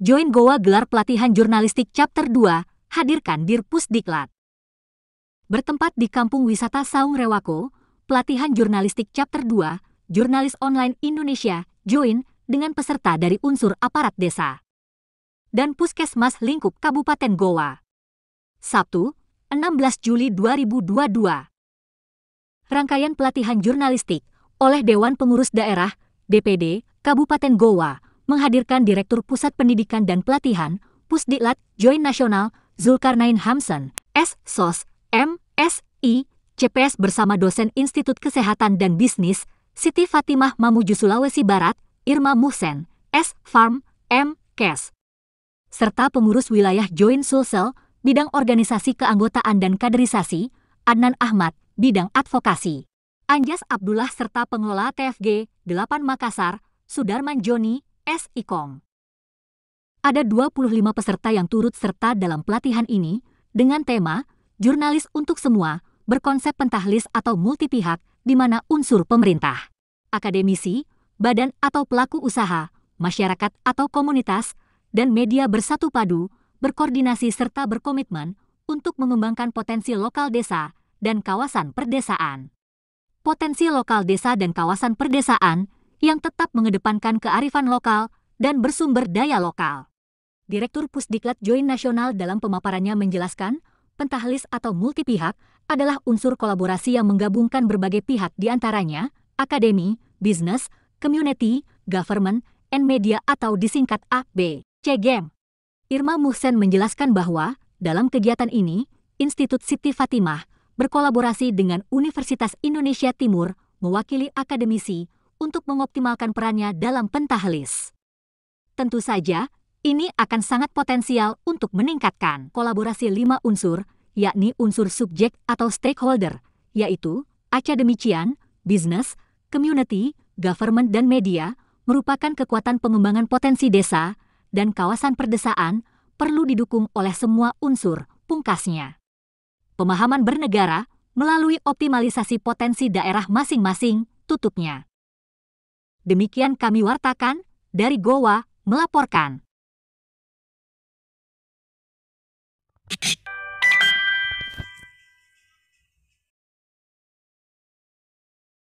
Join Goa gelar pelatihan jurnalistik Chapter 2, hadirkan Dirpusdiklat. Bertempat di Kampung Wisata Saung Rewako, pelatihan jurnalistik Chapter 2, Jurnalis Online Indonesia, join dengan peserta dari unsur aparat desa dan Puskesmas lingkup Kabupaten Goa. Sabtu, 16 Juli 2022. Rangkaian pelatihan jurnalistik oleh Dewan Pengurus Daerah, DPD, Kabupaten Goa, menghadirkan Direktur Pusat Pendidikan dan Pelatihan, Pusdiklat, Join Nasional, Zulkarnain Hamsan, S.Sos, M.Si, CPS bersama dosen Institut Kesehatan dan Bisnis, Siti Fatimah Mamuju Sulawesi Barat, Irma Muhsen, S.Farm, M.Kes, serta pengurus wilayah Join Sulsel, bidang organisasi keanggotaan dan kaderisasi, Adnan Ahmad, bidang advokasi, Anjas Abdullah serta pengelola TFG 8 Makassar, Sudarman Joni, S.Ikom. Ada 25 peserta yang turut serta dalam pelatihan ini dengan tema Jurnalis untuk Semua, berkonsep pentahlis atau multipihak di mana unsur pemerintah, akademisi, badan atau pelaku usaha, masyarakat atau komunitas, dan media bersatu padu, berkoordinasi serta berkomitmen untuk mengembangkan potensi lokal desa dan kawasan perdesaan. Potensi lokal desa dan kawasan perdesaan yang tetap mengedepankan kearifan lokal dan bersumber daya lokal. Direktur Pusdiklat Join Nasional dalam pemaparannya menjelaskan, pentahlis atau multipihak adalah unsur kolaborasi yang menggabungkan berbagai pihak di antaranya akademi, bisnis, community, government, and media atau disingkat ABCGM. Irma Muhsen menjelaskan bahwa dalam kegiatan ini, Institut Siti Fatimah berkolaborasi dengan Universitas Indonesia Timur mewakili akademisi untuk mengoptimalkan perannya dalam pentahlis. Tentu saja, ini akan sangat potensial untuk meningkatkan kolaborasi 5 unsur, yakni unsur subjek atau stakeholder, yaitu akademician, bisnis, community, government dan media, merupakan kekuatan pengembangan potensi desa dan kawasan perdesaan perlu didukung oleh semua unsur, pungkasnya. Pemahaman bernegara melalui optimalisasi potensi daerah masing-masing, tutupnya. Demikian kami wartakan, dari Goa melaporkan.